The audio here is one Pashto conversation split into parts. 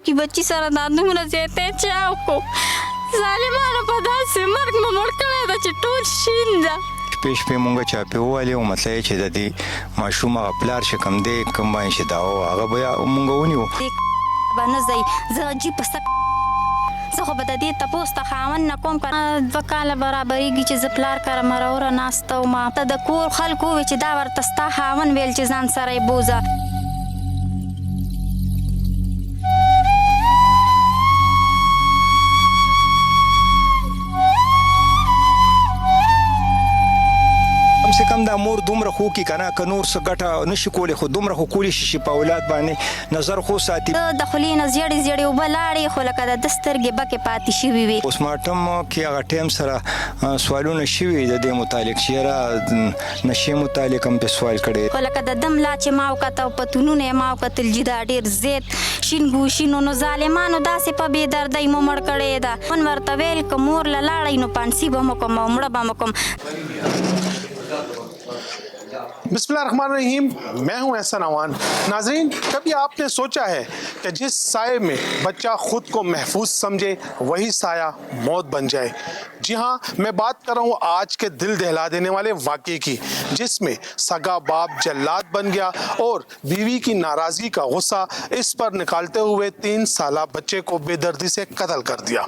کی بچی سره دا دومره زیاتی چا وکړو ظالمانو په داسې مرګ مو مړ کړی ده چې ټول شین ده. شپې شپې مونږ چاپې ووالې او مطلب یې چې د دې ماشوم هغه پلار چې کوم دی کوم باندې چې دا و هغه به مونږ ونیو. به نه ځئ زه عجیب په سک زه خو به د دې تپوس ته خاوند نه کوم که 2 کاله برابرېږي چې زه پلار کره مروره ناسته وم. ته د کور خلکو وویل چې دا ورته ستا خاوند ویل چې ځان سره یې بوځه. کم سے کم دا مور دومره خو کی کنه که نور څه ګټه نشي کولی خو دومره خو کولی شي چې په اولاد باندې نظر خو ساتي. د خولې نه زیړې زیړې اوبه لاړې خو لکه د ده سترګې بکې پاتې شوي وي. پوسټمارټم کې هغه ټایم سره سوالونه شوي د دې متعلق چې یاره نشې متعلق هم پې سوال کړی خو لکه د دم لا چې ما وکته او پتونونه یې ما وکتل چې دا ډېر زیات شین ګوشینو نو ظالمانو داسې په بې دردۍ مو مړ کړی ده. من ورته ویل که مور له لاړئ نو پانسي به مو کوم او مړه به مو کوم. बिस्मिल्लाहिर्रहमानिर्रहीम, मैं हूं एहसन अवान. नाजरीन, कभी आपने सोचा है कि जिस साये में बच्चा खुद को महफूज समझे वही साया मौत बन जाए? जी हाँ, मैं बात कर रहा हूँ आज के दिल दहला देने वाले वाक़े की, जिसमें सगा बाप जल्लाद बन गया और बीवी की नाराज़गी का गुस्सा इस पर निकालते हुए 3 साला बच्चे को बेदर्दी से कत्ल कर दिया.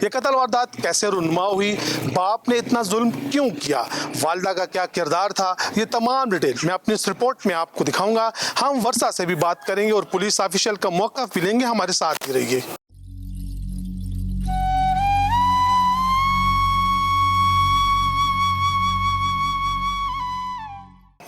ये कत्ल वारदात कैसे रुनमा हुई, बाप ने इतना जुल्म क्यों किया, वालदा का क्या किरदार था, ये तमाम डिटेल मैं अपनी इस रिपोर्ट में आपको दिखाऊंगा. हम वर्षा से भी बात करेंगे और पुलिस ऑफिशियल का मौक़िफ़ भी लेंगे. हमारे साथ ही रहिए.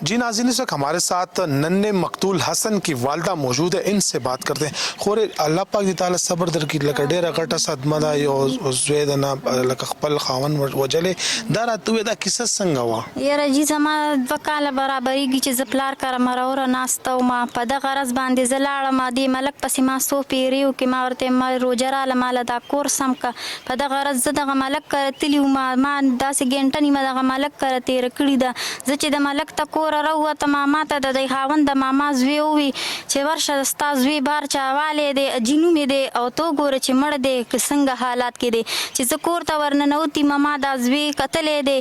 जी नाज़रीन, इस वक्त हमारे साथ नन्हे मकतूल हसन की वालदा मौजूद है. इनसे बात करते हैं. खोरे अल्लाह पाक दी ताला सब्र दर की लका डेरा गटा सदमा दा यो ज़वेदना लका खपल खावन वजले दारा तुवे दा किस्सा संग वा یاره جی زما 2 کاله برابرېږي چې زه پلار کره مروره ناسته وم. په دغه غرض باندې زه لاړم دې ملک پسې ما څو پیرې وکړې. ما ورته ما روژه راله ماله دا کور سم که. په دغه غرض زه دغه ملک کره تلي وم. ما داسې ګنټه نیمه دغه ملک کره تېره کړې ده. زه چې د ملک ته کوره راووتم ما ته د دی خاوند د ماما زوی ووي چې ورشه ستا زوی بار چاوالی دی جینو مې دی او تو ګوره چې مړ دی که څنګه حالات کې دی. چې زه کور ته ورننوتي ما دا زوی کتلی دی.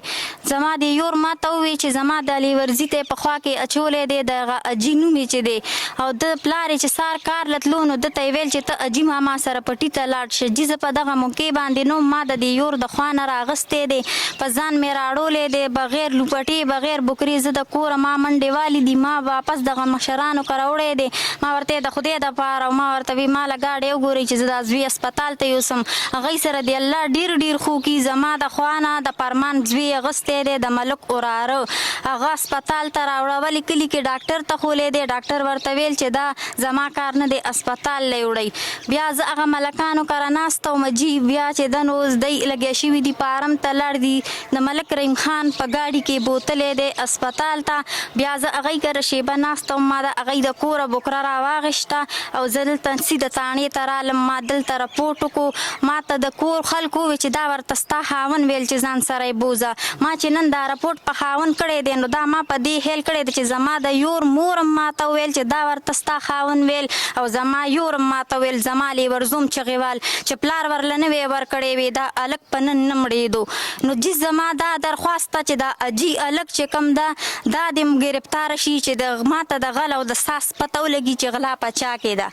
زما د یور ما ته ووی چې زما د لیورزي ته یې په خوا کې اچولی دی دغه اجي نوم یې چې دی او د پلار یې چې سار کار له تلو نو ده ته یې ویل چې ته اجي ماما سره پټي ته لاړ شه. جي زه په دغه موقع باندې نو ما د دې یور د خوا نه راغستی دی په ځان مې راړولی دی بغیر لوپټې بغیر بکرې. زه د کوره ما منډې والی دي. ما واپس دغه مشرانو کره وړی دی. ما ورته د خدای دپاره او ما ورته وی ماله ګاډی وګورئ چې زه دا زوی اسپتال ته یوسم. هغوی سره د الله ډېر ډېر خو کي. زما د خوا نه د فرمان زوی اغستی دی د ملک وراره هغه اسپتال ته راوړه. ولې کلي کې ډاکټر ته ښولی دی. ډاکټر ورته ویل چې دا زما کار نه دی اسپتال لی وړئ. بیا زه هغه ملکانو کره ناسته وم. جي بیا چې دن اوس دی لګیا شوي دي په ارم ته لاړ دي. د ملک رحیم خان په ګاډي کې بوتلی دی اسپتال ته. بیا زه هغوی کره شیبه ناسته وم. ما د هغوی د کوره بکره راواغېسته او زه دلته سیده تاڼې ته رالم. ما دلته رپوټ وکړو. ما ته د کور خلکو وویل چې دا ورته ستا خاوند ویل چې ځان سره یې بوځه. ما چې نن دا رپوټ په خاوند کړی دی نو دا ما په دې هیل کړی دی چې زما د یور مورم ما ته وویل چې دا ورته ستا خاوند ویل او زما یورم ما ته ویل زما لیورزوم چغې وال چې پلار ورله نه وی ورکړی وي دا هلک په نن نه مړېدو. نو جي زما دا درخواست ته چې دا اجي هلک چې کوم ده دا دې ګرفتاره شي چې د ما ته د غل او د ساس پته ولګي چې غلا په چا کې ده.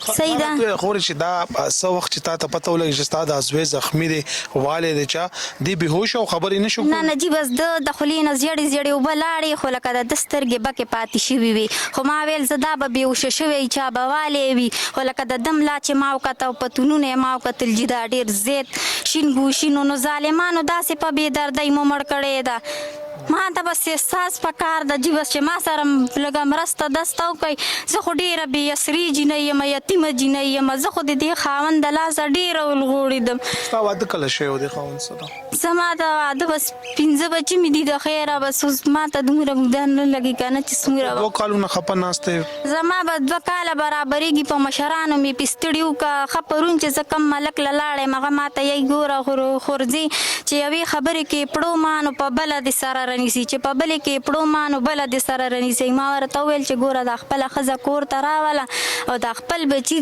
صحیح ده. خوري چې دا څه وخت چې تا ته پته ولګي چې ستا دا زوی زخمي دی والی دی چا دی بېهوش او خبرې نه شو نه نه جي بس د خولې نه زیړې زیړې اوبه لاړې خو لکه د ده سترګې بکې پاتې شوي وي. خو ما ویل زه دا به بېهوشه شوی چا به والی وي. خو لکه د دم لا چې ما وکته او پتونونه یې ما وکتل جي دا ډېر زیات شین ګوشینو نو ظالمانو داسې په بې دردۍ مو مړ کړی ده. ما ته بس احساس پکار ده جي بس چې ما سره لږه مرسته دسته وکړئ. زه خو ډېره بې اسرې جینۍ یم یتیمه جینۍ یم. زه خو د دې خاوند د لاسه ډېره ولغوړېدم. ستا واده کله شوی و د خاوند سره؟ زما د واده بس 5 بچې مې دي د خیره. بس اوس ما ته دومره اوږده نه لګي که نه چې څومره 2 کالونه خپه ناست یې. زما به 2 کاله برابرېږي. په مشرانو مې پستړي وکړه. ښه پرون چې زه کم ملک له لاړ یم هغه ما ته یی ګوره خورځي چې یوې خبرې کې پړو مانو په بله دې سره رانیسي چې په بلې کې پړو مانو بله دې سره رانیسي. ما ورته وویل چې ګوره دا خپله ښځه کور ته راوله او دا خپل بچي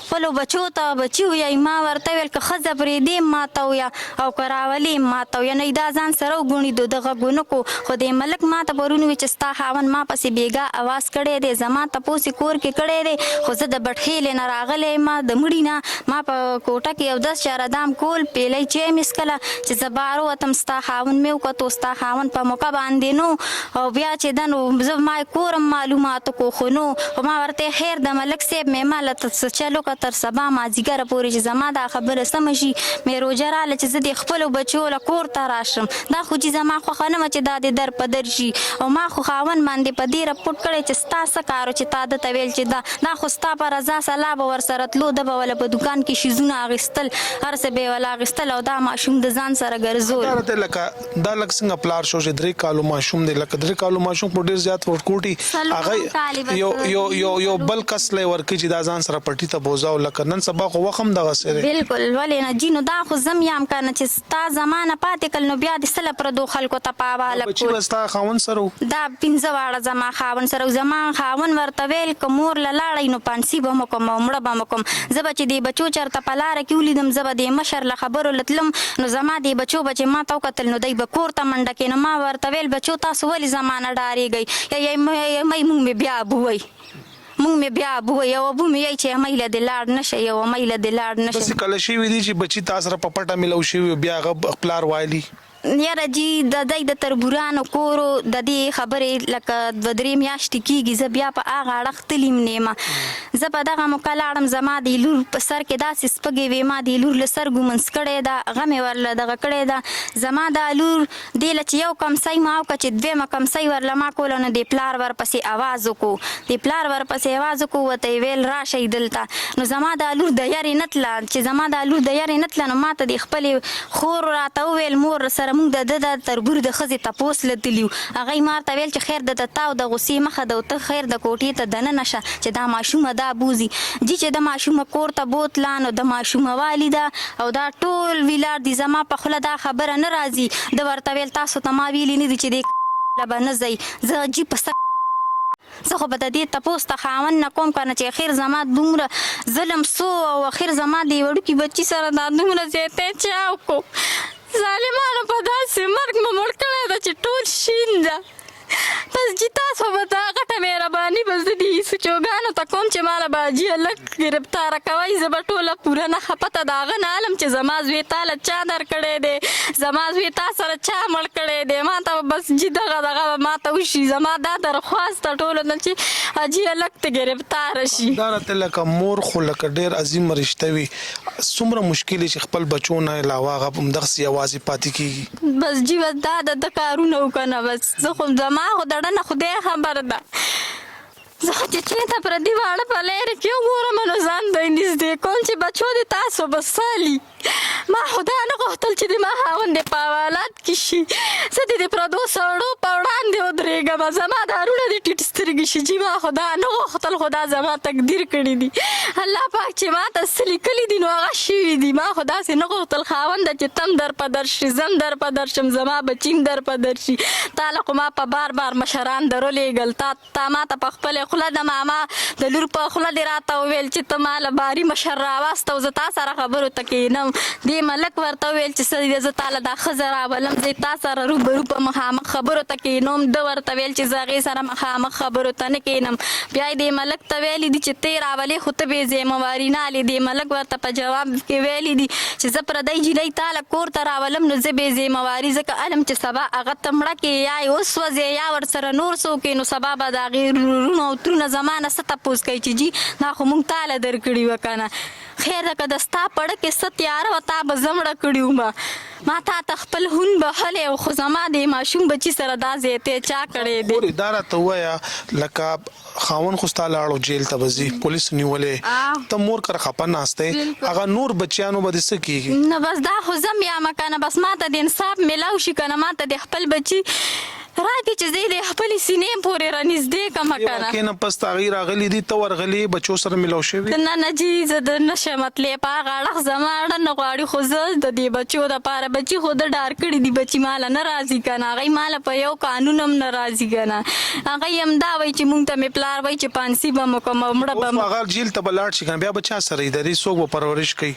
خپلو بچو ته بچي ویایي ما ورته ویل که ښځه پرېږدې ما ته ویه او که راولې ما ته ویه نه دا ځان سره وګڼي د غږ ونه کو خو د ملک ما ته پرون وي چې ستا خاوند ما پسې بېګا اواز کړی دی زما تپوس یې کور کې کړی دی خو زه د بټخېلې نه راغلی ما د مړي نه ما په کوټه کې یو 10 چاره دام کول پیلی چای مې څکله چې زه بهر ووتم ستا خاوند مې وکتو ستا خاوند په موقع باندې نو او بیا چې ده نو زه ما کورم معلوماتو کو خو نو خو ما ورته خیر د ملک صاحب مې ما له څه چل وکړه تر سبا مازدیګره پورې چې زما دا خبره سمه شي مې روژه راله چې زه د خپلو بچو له کور ته راشم دا خو چې زما خوښه نه وه چې دا د در په در شي او ما خو خاوند باندې په دې رپوټ کړی چې ستا څه کار و چې تا ده ته ویل چې دا خو ستا په رضا سلا به ورسره تلو ده به وله په دوکان کې شیزونه اخیستل هر څه به یې وله اخیستل او دا ماشوم د ځان سره ګرځول دا راته لکه دا لکه څنګه پلار شو چې 3 کالو ماشوم دی لکه 3 کالو ماشوم په ډېر زیات ورکوټي هغه یو بل کس لې ورکې چې دا ځان سره پټي ته بوزاو لکه نن سبا خو وخم دغه سره بالکل ولې نه جینو دا خو زم یم کنه چې ستا زمانه پاتې کل نو بیا د سله پردو خلکو ته پاواله بچي وستا خاوند سره دا 15 واړه زما خاوند سره زما خاوند ورته ویل که مور له لاړی نو پانسي به م کوم او مړه به م کوم زه به چې د بچو چېرته په لاره کې ولیدم زه به د مشر له خبرو لتلم نو زما د بچو به چې ما ته وکتل نو دی به کور ته منډه کې نو ما ورته ویل بچو تاسو ولې زما نه ډارېږئ یا مونږ مې بیا ابووئ مونږ مې بیا ابووئ او ابو مې یی چې میله دې لاړ نه شئ او میله دې لاړ نه شئ بس کله شوي دي چې بچي تاسو سره په پټه ملو شوي بیا هغه پلار وایلی یاره جی د دی د تربورانو کورو د دې خبرې لکه 2-3 میاشتې کېږي زه بیا په هغه اړخ تلیم نیمه زه په دغه موقع لاړم زما د لور په سر کې داسې سپږې وې ما د لور له سترګو منځ کړې ده هغه مې ورله دغه کړې ده زما دا لور دې له چې یو کمسۍ ما وکړه چې دویمه کمسۍ ورله ما کوله نو د پلار ورپسې اواز وکړو د پلار ورپسې اواز وکړو ورته یې ویل راشئ دلته نو زما دا لور د یارې نه تله چې زما دا لور د یارې نه تله نو ما ته د خپلې خور راته وویل مور سره مونږ د تربور د ښځې تپوس لتلیو هغه یې ما ورته ویل چې خیر د تا او د غصې مخه ده او ته خیر د کوټې ته دننه شه چې دا ماشومه دا بوزي جي چې د ماشومه کور ته بوتله نو د ماشومه والي ده او دا ټول ویلار دي زما په خوله دا خبره نه راځي د ورته ویل تاسو ته ما ویلي نه دي چې دې به نه ځئ زه جي په سر زه خو به د دې تپوس ته خاوند نه کوم که نه چې اخر زما دومره ظلم سو او اخر زما د وړوکي بچي سره دا دومره زیاتی چا وکړو ظالمانو په داسې مرګ مې مړ کړی ده چې ټول شین ده بس جی تاسو به دا غټه مهرباني بس د دې سوچوګانو ته کوم چې ماله به حاجي هلک ګرفتاره کوئ زه به ټوله پوره نښه پته د هغه نه علم چې زما زوی تا له چا درکړی دی زما زوی تا سره چا مړ کړی دی ما ته بس جي دغه به ما ته وشي زما دا درخواست ته ټولو نه چې حاجي هلک ته ګرفتاره شي دا راته لکه مور خو لکه ډېر عظیم رشته وي څومره مشکل چې خپل بچو نه علاوه هغه همدغسې یوازې پاتې کېږي بس جي بس دا د کارونه وکنه بس زه خو زما خو د ډنه خدای خبر ده زه خو چې چېرته پردي واړه په لرې کې وګورم نو ځان دی نږدې کوم چې بچو د تاسو به سالي ما خو دا نه غوښتل چې د ما خاوند دې په حوالات کې شي زه د دې پردو سړو په وړاندې ودرېږم زما دا روڼه دې ټیټ سترګې شي چې ما خو دا نه غوښتل خو دا زما تقدیر کړي دي الله پاک چې ما ته څه لیکلي دي نو هغه شوي دي ما خو داسې نه غوښتل خاونده چې تم در په در شي زم در په در شم زما بچیم در په در شي تا له خو ما په بار بار مشران درولېږل تا ما ته په خپلې خوله د ماما د لور په خوله دې راته وویل چې ته ما له باري مشر راواستو زه تا سره خبرو ته کښېنم دې ملک ورته وویل چې څه زه تاله دا ښځه راولم زه تا سره روبرو په مخامخ خبرو ته کښېنوم ده ورته ویل چې زه هغې سره مخامخ خبرو ته نه کښېنم بیا یې دې ملک ته ویلي دي چې ته یې راولې خو ته بې ذمهواري نه هلې دې ملک ورته په جواب کې ویلي دي چې زه پردی جینۍ تاله کور ته راولم نو زه بې ذمهواري ځکه علم چې سبا هغه ته مړه کې یا یې وسوځې یا ورسره نور څه وکړې نو سبا به د هغې رورونه او ترونه زما نه څه تپوس کوي چې جي دا خو مونږ تاله درکړي وه که نه خیر ده که د ستا پړه کې څه تیاره وه تا به زه مړه کړي ومه ما تا ته خپل هون بخلی و خو زما د ماشوم بچي سره دا زیاتی چا کړی دی دا راته ووایه لکه خاوند خو ستا لاړو جیل ته به ځي پولیس نیولې ته مور کره خفه ناستې هغه نور بچیانو به دې څه کېږي نه بس دا خو زه یم که نه بس ما ته د انصاف میلاو شي که نه ما ته د خپل بچي راکې چې زه دې خپلې سینې پورې رانږدې کړم که نه واقع نه پس تغییر راغلی دي ته ورغلی بچو سره ملو شوي نه جی زه د نشم مطلب په هغه اړخ زما اړه نه غواړي خو زه د دې بچو دپاره بچي خو د ډار کړي دي بچي ماله نه راځي که نه هغوی ماله په یو قانون هم نه راځي که نه هغوی هم دا وایي چې مونږ ته مې پلار وایي چې پانسي به مو کوم مړه به اوس هغه جیل ته به لاړ شي که نه بیا به چا سره یې د دې څوک به پرورش کوي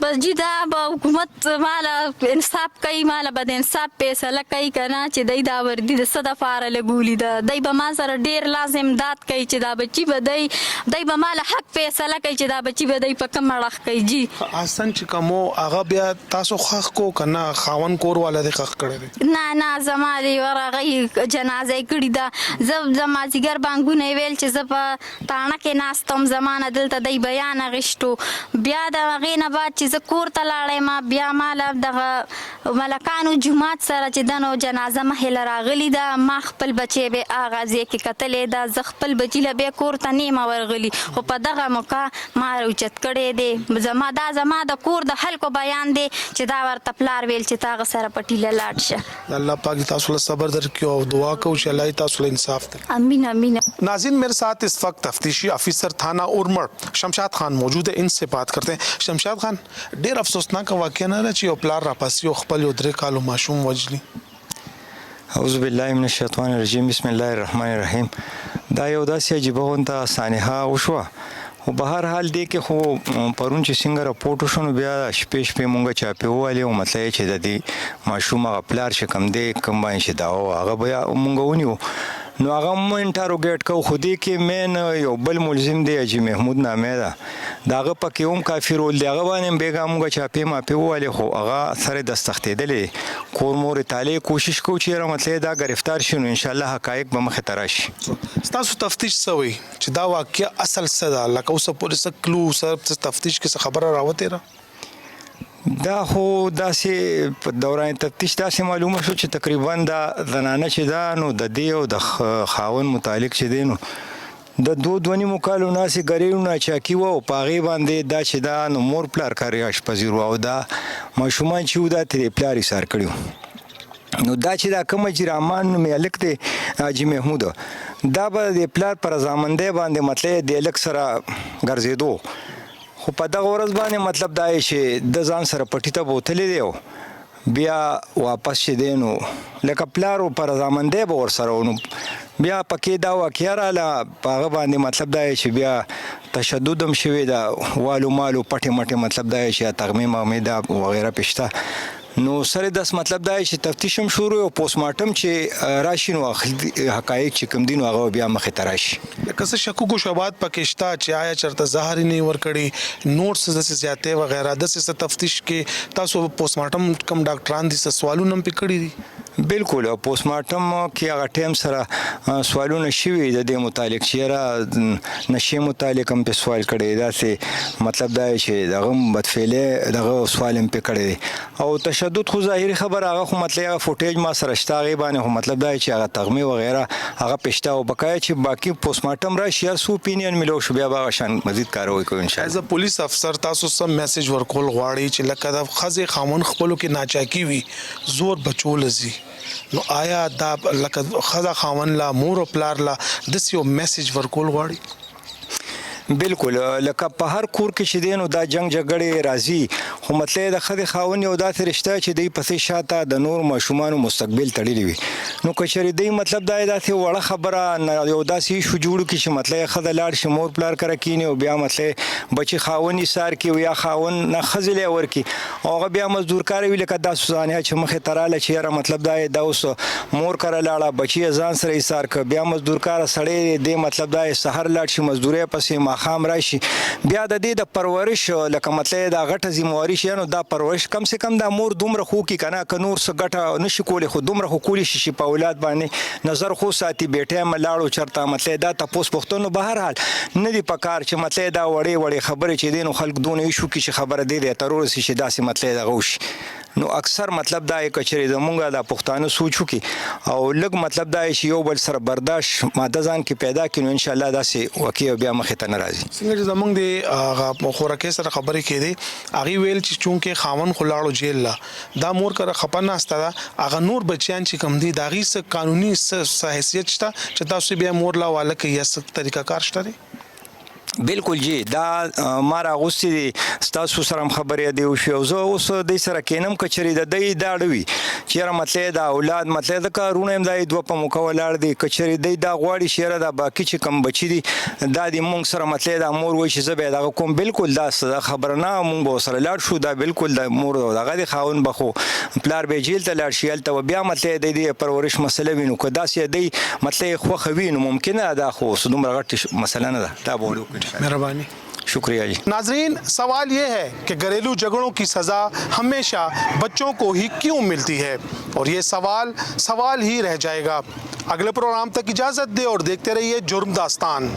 بس جی دا به حکومت ماله انصاف کوي ماله به د انصاف فیصله کوي که نه چې دی دا وردي د څه دپاره لګولي ده دی به ما سره ډېر لاس امداد کوي چې دا بچي به دی به ماله حق فیصله کوي چې دا بچي به دی په کوم اړخ کوي جی حسن چې کومو هغه بیا تاسو خښ کو که نه خاوند کور والا دې خښ کړی دی نه زما دې ور هغوی جنازه یې کړې ده زه مازدیګر بانګونه یې ویل چې زه په تاڼه کې ناست وم زما نه دلته دی بیان اخیستو بیا د هغې نه بعد چې زه کور ته لاړم بیا ماله دغه ملکانو جومات سره چې دنو جنازه مخې له راغلې ده ما خپل بچی به هغه ځای کې کتلی ده زه خپل بچي له بیا کور ته نیمه ورغلي خو په دغه موقع ما اوچت کړی دی زما د کور د خلکو بیان دی چې دا ورته پلار ویل چې تا هغه سره په ټیله لاړ شه الله پاک تاسو له صبر درکړي او دعا کوو چې الله تاسو له انصاف درکړي امین ناظرین میرے ساتھ اس وقت تفتیشی آفیسر تھانہ ارمڑ شمشاد خان موجود ہے ان سے بات کرتے ہیں شمشاد خان ډیر افسوسناک واقعه نه ده چې یو پلار راپاسي او خپل یو 3 کالو ماشوم وجلي اعوذ بالله من الشیطان الرجیم بسم الله الرحمن الرحیم دا یو داسې عجیبه غونته سانحه وشوه خو به هر حال دی کې خو پرون چې څنګه راپورټ وشو نو بیا شپې مونږ چاپې ووالې او مطلب یې چې د دې ماشوم هغه پلار چې کوم دی کوم باندې چې دا و هغه بیا مونږ ونیو نو هغه مو انټاروګیټ کو خو دې کې مین یو بل ملزم دی حاجي محمود نامې ده د هغه پکې هم کافي رول دی هغه باندې بېګا مونږ چاپې ماپې ووالې خو هغه سره دستختېدلې کور مور طالع کوشش کوو چې یاره مطلب دا ګرفتار شي نو انشاءالله حقایق به مخې ته راشي ستاسو تفتیش څه وایي چې دا واقعه اصل څه ده لکه اوسه پورې څه کلو څه تفتیش کې څه خبره راوتې ده دا خو داسې په دوران تفتیش داسې معلومه شو چې تقریبا دا زنانه چې دا نو د دې او د خاوند متعلق چې دی نو د 2.5 کالو ناسې ګریونه چاکی و او په هغې باندې دا چې دا نو مور پلار کاري اشپزي و او دا ماشومان چې و دا ترې پلار ایسار کړي نو دا چې دا کومه جرامان نومې هلک دی حاجي محمود دا به د پلار په رضامندۍ باندې مطلب د هلک سره ګرځېدو خو په دغه ورځ باندې مطلب دا یې چې د ځان سره پټي ته بوتلی دی او بیا واپس چې دی نو لکه پلار په رضامندۍ به ورسره و نو بیا پکې دا واقعه راله په هغه باندې مطلب دا یې چې بیا تشدد هم شوی ده والو مالو پټې مټې مطلب دا یې چې تغمې مغمې دا وغیره پېشته نو سره داس مطلب دا چې تفتیش هم شروع او پوسټ مارټم چې راشي نو حقایق چې کوم دي نو هغه بیا مخې ته راشي لکه څه شکوک او شبهات پکې شته چې آیا چېرته زهر یې نه ورکړي نوټس داسې زیاتې وغیره داسې څه تفتیش کې تاسو پوسټ مارټم کوم ډاکټران دي څه سوالونه هم پې کړي دي بالکل پوسټ مارټم کې هغه ټایم سره سوالونه شوي د دې متعلق چې یاره نشې متعلق هم پې سوال کړی داسې مطلب دا چې دغه بدفعلۍ دغه سوال هم پې کړی دی او تشدد خو ظاهري خبره هغه خو مطلب هغه فوټیج ما سره شته هغې باندې خو مطلب دا چې هغه تغمې وغیره هغه پې شته او بقایا چې باقي پوسټ مارټم راشي هر څه اپینین ملو شو بیا به هغه شان مزید کاروي کوو انشاءالله ایز ا پولیس افسر تاسو سم میسج ورکول غواړئ چې لکه د ښځې خاوند خپلو کې ناچاکي وي زور بچو لزي نو آیا دا لکه ښځه خاوند لا مور او پلار لا داسې یو میسج ورکول غواړي بالکل لکه په هر کور کې چې دی نو دا جنگ جګړې راځي خو مطلب د ښځې خاوند یو داسې رشته چې دی پسې شاته د نور ماشومانو مستقبل تړلی وي نو که چېرې دی مطلب دا داسې وړه خبره یو داسې ایشو جوړ کړي چې مطلب ښځه لاړ شي مور پلار کره کښېني او بیا مطلب بچي خاوند ایسار کړي یا خاوند نه ښځې لی ورکړي او هغه بیا مزدورکاره وي لکه داسې ځانیا چې مخې ته راله چې یاره مطلب دا اوس مور کره لاړه بچي یې ځان سره ایسار کړه بیا مزدورکاره سړی دی مطلب دا سحر لاړ شي مزدورۍ پسې خام راشي بیا د دې د پرورش لکه مطلب دا غټه ذمہواري شي نو دا پرورش کم سے کم دا مور دومره خو کی کنه که نور څه غټه نشي کولی خو دومره خو کولی شي په اولاد باندې نظر خو ساتي بیټه ملاړو چرته مطلب دا تاسو پښتون به هر حال نه دی پکار چې مطلب دا وړي خبره چې دین خلک دونه شو کی چې خبره دی ترور شي داسې مطلب دا غوش نو اکثر مطلب دا کچري زمونږ د پښتانه سوچو کې او لږ مطلب دا چې یو بل سره برداشت ماده ځان کې پیدا کړي ان شاء الله داسې واقع بیا مخې ته نه راځي. څنګه چې زمونږ د خوراکي سره خبرې کېدې هغه ویل چې چونکه خاون خلاړو جیل لا دا مور کړه خپنه استا هغه نور بچیان چې کم دي دا غي څه قانوني څه حیثیت شته چې تاسو بیا مور لا والا کې یا څه طریقه کار شته. بالکل جی دا مارا غوستي دي تاسو سره خبرې دی او شو زه اوس د سره کینم کچري د دی داړوي چیرې مطلب دا اولاد مطلب د کارونه هم د دوه په مکولار دي کچري دی دا غواړي شیره دا باقی چې کم بچی دي دا د مونږ سره مطلب د مور وای چې زبې دا کوم بالکل دا خبرنه مونږ سره لاړ شو دا بالکل د مور دغه د خاون بخو پلار به جیل ته لاړ شي ته بیا مطلب د دې پرورش مسله وینو کو دا سي دی مطلب خو خوینو ممکنه دا خو دومره غټ مسله نه ده دا بولو. مہربانی شکریہ جی. ناظرین سوال یہ ہے کہ گھریلو جھگڑوں کی سزا ہمیشہ بچوں کو ہی کیوں ملتی ہے اور یہ سوال ہی رہ جائے گا. اگلے پروگرام تک اجازت دے اور دیکھتے رہیے جرم داستان.